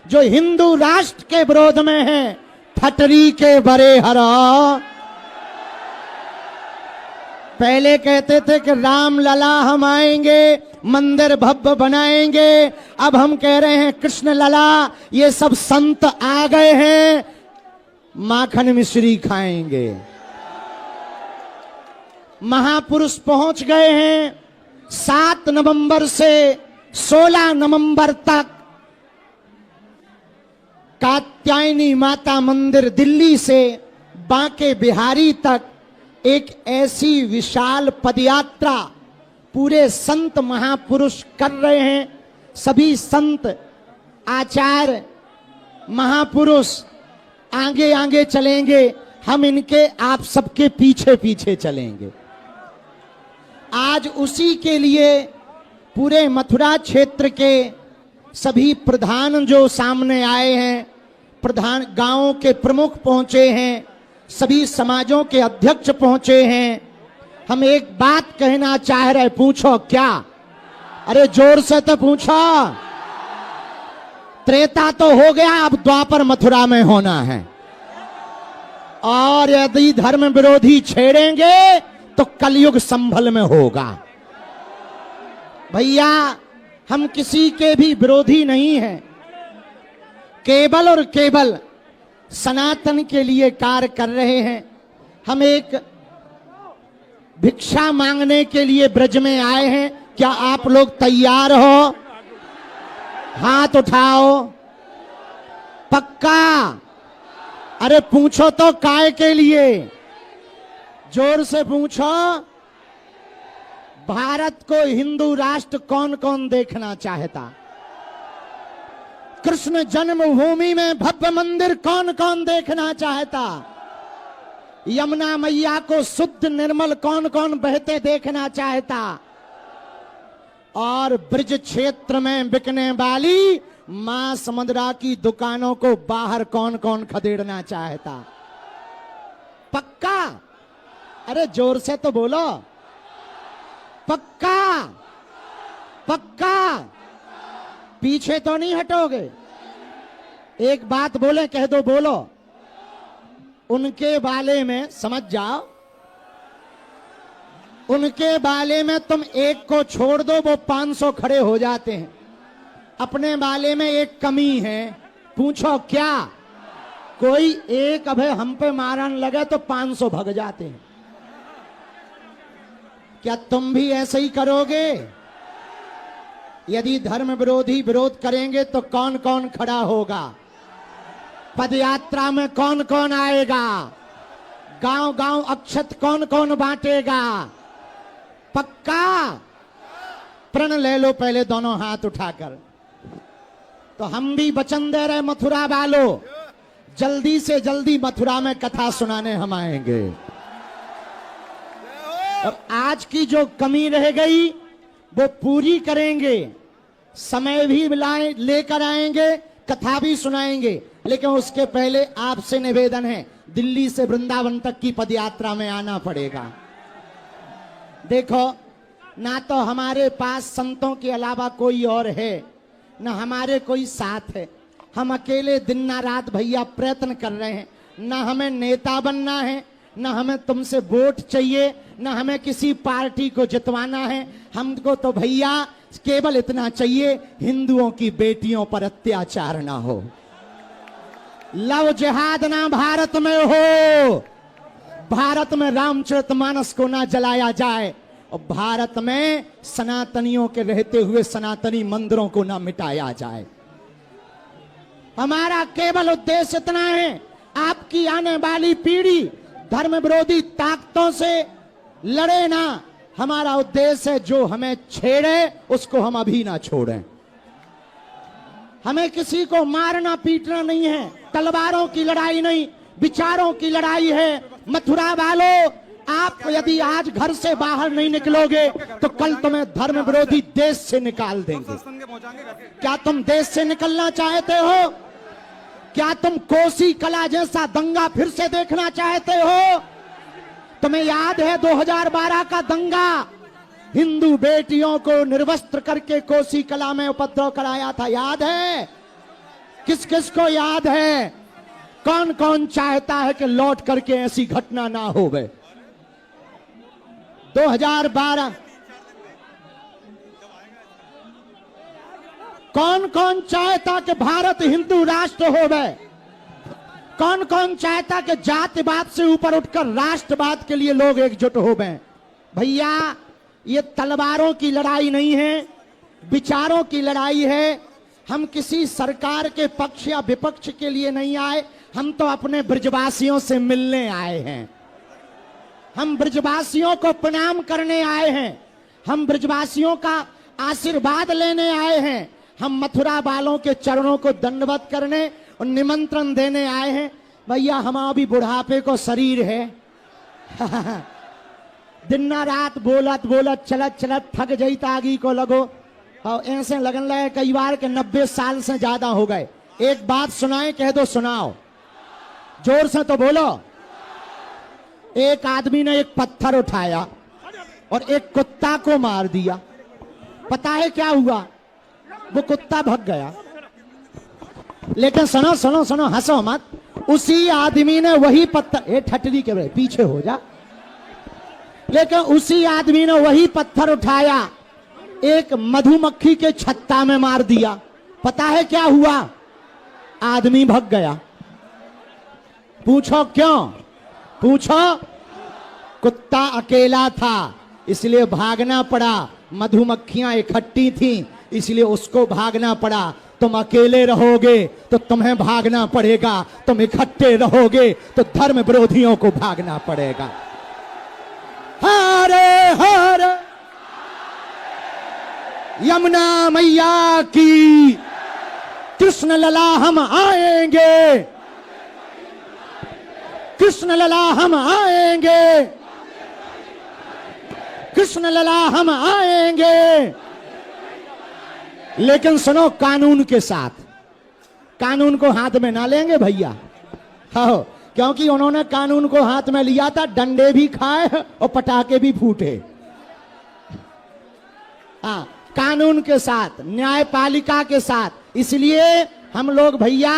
जो हिंदू राष्ट्र के विरोध में है, ठटरी के बरे हरा। पहले कहते थे कि राम लला हम आएंगे, मंदिर भव्य बनाएंगे। अब हम कह रहे हैं कृष्ण लला, ये सब संत आ गए हैं, माखन मिश्री खाएंगे। महापुरुष पहुंच गए हैं। 7 नवंबर से 16 नवंबर तक कात्यायनी माता मंदिर दिल्ली से बांके बिहारी तक एक ऐसी विशाल पदयात्रा पूरे संत महापुरुष कर रहे हैं। सभी संत आचार्य महापुरुष आगे आगे चलेंगे, हम इनके आप सबके पीछे पीछे चलेंगे। आज उसी के लिए पूरे मथुरा क्षेत्र के सभी प्रधान जो सामने आए हैं, प्रधान गांवों के प्रमुख पहुंचे हैं, सभी समाजों के अध्यक्ष पहुंचे हैं। हम एक बात कहना चाह रहे, पूछो क्या? अरे जोर से तो पूछो। त्रेता तो हो गया, अब द्वापर मथुरा में होना है। और यदि धर्म विरोधी छेड़ेंगे तो कलयुग संभल में होगा। भैया हम किसी के भी विरोधी नहीं हैं, केवल और केवल सनातन के लिए कार्य कर रहे हैं। हम एक भिक्षा मांगने के लिए ब्रज में आए हैं। क्या आप लोग तैयार हो? हाथ उठाओ। पक्का? अरे पूछो तो काय के लिए? जोर से पूछो। भारत को हिंदू राष्ट्र कौन कौन देखना चाहता? कृष्ण जन्मभूमि में भव्य मंदिर कौन कौन देखना चाहता? यमुना मैया को शुद्ध निर्मल कौन कौन बहते देखना चाहता? और ब्रज क्षेत्र में बिकने वाली मां समंदरा की दुकानों को बाहर कौन कौन खदेड़ना चाहता? पक्का? अरे जोर से तो बोलो। पक्का? पक्का? पीछे तो नहीं हटोगे? एक बात बोले, कह दो, बोलो। उनके बाले में समझ जाओ, उनके बाले में तुम एक को छोड़ दो, वो 500 खड़े हो जाते हैं। अपने बाले में एक कमी है, पूछो क्या? कोई एक अभे हम पे मारन लगे तो 500 भग जाते हैं। क्या तुम भी ऐसे ही करोगे? यदि धर्म विरोधी विरोध करेंगे तो कौन कौन खड़ा होगा? पदयात्रा में कौन कौन आएगा? गांव गांव अक्षत कौन कौन बांटेगा? पक्का? प्रण ले लो पहले दोनों हाथ उठाकर। तो हम भी वचन दे रहे मथुरा वालों, जल्दी से जल्दी मथुरा में कथा सुनाने हम आएंगे। और आज की जो कमी रह गई वो पूरी करेंगे। समय भी लेकर आएंगे, कथा भी सुनाएंगे। लेकिन उसके पहले आपसे निवेदन है, दिल्ली से वृंदावन तक की पदयात्रा में आना पड़ेगा। देखो, ना तो हमारे पास संतों के अलावा कोई और है, ना हमारे कोई साथ है। हम अकेले दिन ना रात भैया प्रयत्न कर रहे हैं। ना हमें नेता बनना है, ना हमें तुमसे वोट चाहिए, ना हमें किसी पार्टी को जितवाना है। हमको तो भैया केवल इतना चाहिए, हिंदुओं की बेटियों पर अत्याचार ना हो, लव जिहाद ना भारत में हो, भारत में रामचरितमानस को ना जलाया जाए, और भारत में सनातनियों के रहते हुए सनातनी मंदिरों को ना मिटाया जाए। हमारा केवल उद्देश्य इतना है, आपकी आने वाली पीढ़ी धर्म विरोधी ताकतों से लड़े ना। हमारा उद्देश्य है, जो हमें छेड़े उसको हम अभी ना छोड़ें। हमें किसी को मारना पीटना नहीं है, तलवारों की लड़ाई नहीं, विचारों की लड़ाई है। मथुरा वालों, आप यदि आज घर से बाहर नहीं निकलोगे तो कल तुम्हें धर्म विरोधी देश से निकाल देंगे। क्या तुम देश से निकलना चाहते हो? क्या तुम कोसी कला जैसा दंगा फिर से देखना चाहते हो? तुम्हें याद है 2012 का दंगा? हिंदू बेटियों को निर्वस्त्र करके कोसी कला में उपद्रव कराया था, याद है? किस किस को याद है, कौन कौन चाहता है कि लौट करके ऐसी घटना ना हो गए। 2012 कौन कौन चाहता कि भारत हिंदू राष्ट्र हो गए, कौन कौन चाहता कि जातिवाद से ऊपर उठकर राष्ट्रवाद के लिए लोग एकजुट हो गए। भैया ये तलवारों की लड़ाई नहीं है, विचारों की लड़ाई है। हम किसी सरकार के पक्ष या विपक्ष के लिए नहीं आए, हम तो अपने ब्रजवासियों से मिलने आए हैं, हम ब्रजवासियों को प्रणाम करने आए हैं, हम ब्रजवासियों का आशीर्वाद लेने आए हैं, हम मथुरा वालों के चरणों को दंडवत करने और निमंत्रण देने आए हैं। भैया हमारा भी बुढ़ापे को शरीर है दिन रात बोलत बोलत चलत चलत थक जाई तागी को लगो, और ऐसे लगन लगे कई बार के 90 साल से ज्यादा हो गए। एक बात सुनाए, कह दो सुनाओ, जोर से तो बोलो। एक आदमी ने एक पत्थर उठाया और एक कुत्ता को मार दिया। पता है क्या हुआ? वो कुत्ता भाग गया। लेकिन सुनो सुनो सुनो, हंसो मत। उसी आदमी ने वही पत्थर, ए ठटरी के पीछे हो जा, लेकिन उसी आदमी ने वही पत्थर उठाया, एक मधुमक्खी के छत्ता में मार दिया। पता है क्या हुआ? आदमी भाग गया। पूछो क्यों? पूछो। कुत्ता अकेला था इसलिए भागना पड़ा, मधुमक्खियां इकट्ठी थी इसलिए उसको भागना पड़ा। तुम अकेले रहोगे तो तुम्हें भागना पड़ेगा, तुम इकट्ठे रहोगे तो धर्म विरोधियों को भागना पड़ेगा। हरे हरे यमुना मैया की, कृष्ण लला हम आएंगे, कृष्ण लला हम आएंगे, कृष्ण लला हम आएंगे। लेकिन सुनो, कानून के साथ, कानून को हाथ में ना लेंगे भैया। हाँ, क्योंकि उन्होंने कानून को हाथ में लिया था, डंडे भी खाए और पटाखे भी फूटे। हाँ, कानून के साथ, न्यायपालिका के साथ। इसलिए हम लोग भैया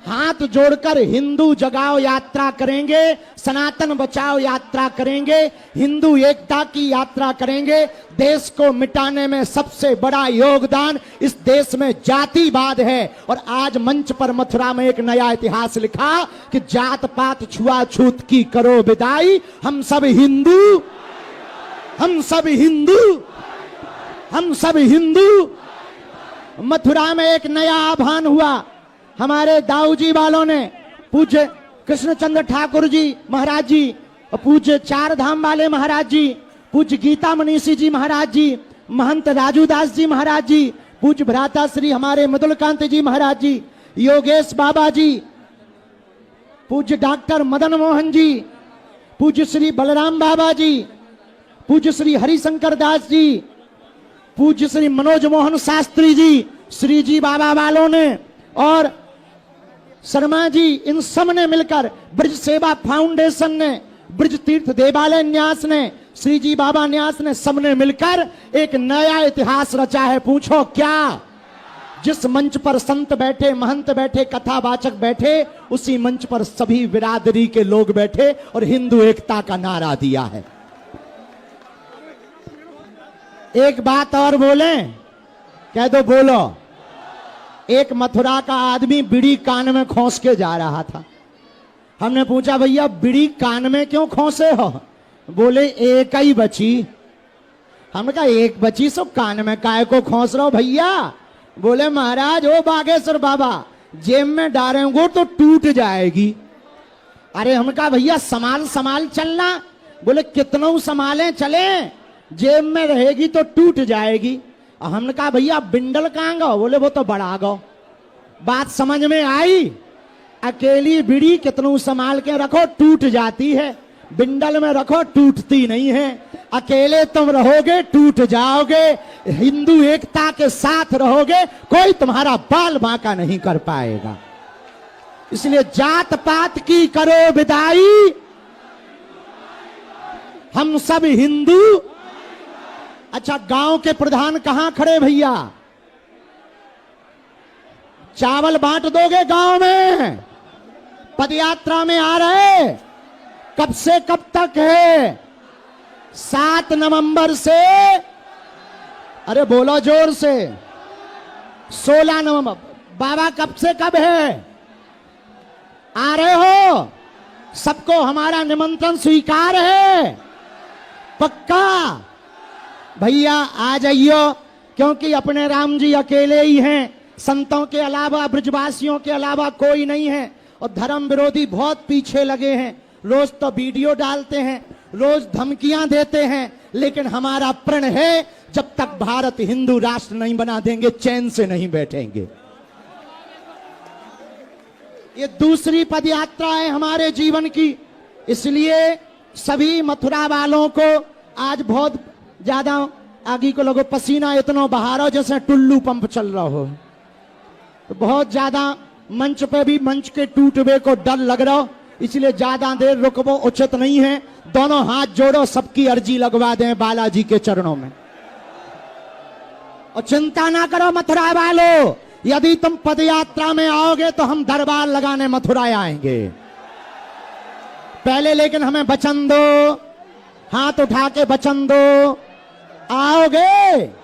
हाथ जोड़कर हिंदू जगाओ यात्रा करेंगे, सनातन बचाओ यात्रा करेंगे, हिंदू एकता की यात्रा करेंगे। देश को मिटाने में सबसे बड़ा योगदान इस देश में जातिवाद है। और आज मंच पर मथुरा में एक नया इतिहास लिखा कि जात पात छुआछूत की करो विदाई, हम सब हिंदू, हम सब हिंदू, हम सब हिंदू। मथुरा में एक नया आह्वान हुआ। हमारे दाऊजी वालों ने, पूज्य कृष्णचंद्र ठाकुर जी महाराज जी, और पूज्य चार धाम वाले महाराज जी, पूज्य गीता मनीषी जी महाराज जी, महंत राजूदास जी महाराज जी, पूज्य भ्राता श्री हमारे मधुलकांत जी महाराज जी, योगेश बाबा जी, पूज्य डॉक्टर मदन मोहन जी, पूज्य श्री बलराम बाबा जी, पूज्य श्री हरिशंकर दास जी, पूज्य श्री मनोज मोहन शास्त्री जी, श्री जी बाबा वालों ने और शर्मा जी, इन सब ने मिलकर, ब्रज सेवा फाउंडेशन ने, ब्रज तीर्थ देवालय न्यास ने, श्री जी बाबा न्यास ने, सबने मिलकर एक नया इतिहास रचा है। पूछो क्या? जिस मंच पर संत बैठे, महंत बैठे, कथावाचक बैठे, उसी मंच पर सभी बिरादरी के लोग बैठे और हिंदू एकता का नारा दिया है। एक बात और बोले, कह दो बोलो। एक मथुरा का आदमी बीड़ी कान में खोस के जा रहा था। हमने पूछा, भैया बीड़ी कान में क्यों खोसे हो? बोले एक ही बची। हमने कहा एक बची सो कान में काय को खोस रहो भैया? बोले महाराज, ओ बागेश्वर बाबा, जेब में डालेंगे तो टूट जाएगी। अरे हमने कहा भैया संभाल संभाल चलना। बोले कितनों संभालें चले, जेब में रहेगी तो टूट जाएगी। हमने कहा भैया बिंडल कहाँ गो? बोले वो तो बड़ा गो। बात समझ में आई? अकेली बीड़ी कितनों संभाल के रखो टूट जाती है, बिंडल में रखो टूटती नहीं है। अकेले तुम रहोगे टूट जाओगे, हिंदू एकता के साथ रहोगे कोई तुम्हारा बाल बांका नहीं कर पाएगा। इसलिए जात पात की करो विदाई, हम सब हिंदू। अच्छा, गांव के प्रधान कहां खड़े भैया? चावल बांट दोगे गांव में? पदयात्रा में आ रहे, कब से कब तक है? 7 नवंबर से, अरे बोलो जोर से, 16 नवंबर। बाबा कब से कब है? आ रहे हो? सबको हमारा निमंत्रण स्वीकार है? पक्का? भैया आ जाइयो, क्योंकि अपने राम जी अकेले ही हैं, संतों के अलावा, ब्रजवासियों के अलावा कोई नहीं है। और धर्म विरोधी बहुत पीछे लगे हैं, रोज तो वीडियो डालते हैं, रोज धमकियां देते हैं, लेकिन हमारा प्रण है, जब तक भारत हिंदू राष्ट्र नहीं बना देंगे, चैन से नहीं बैठेंगे। ये दूसरी पदयात्रा है हमारे जीवन की, इसलिए सभी मथुरा वालों को आज बहुत ज्यादा आगे को लोगों पसीना इतना बहा रहा हो जैसे टुल्लू पंप चल रहा हो, तो बहुत ज्यादा मंच पे भी मंच के टूटवे को डर लग रहा हो, इसलिए ज्यादा देर रुकवो उचित नहीं है। दोनों हाथ जोड़ो, सबकी अर्जी लगवा दें बालाजी के चरणों में। और चिंता ना करो मथुरा वालों, यदि तुम पदयात्रा में आओगे तो हम दरबार लगाने मथुरा आएंगे। पहले लेकिन हमें वचन दो, हाथ उठा के वचन दो, आओगे?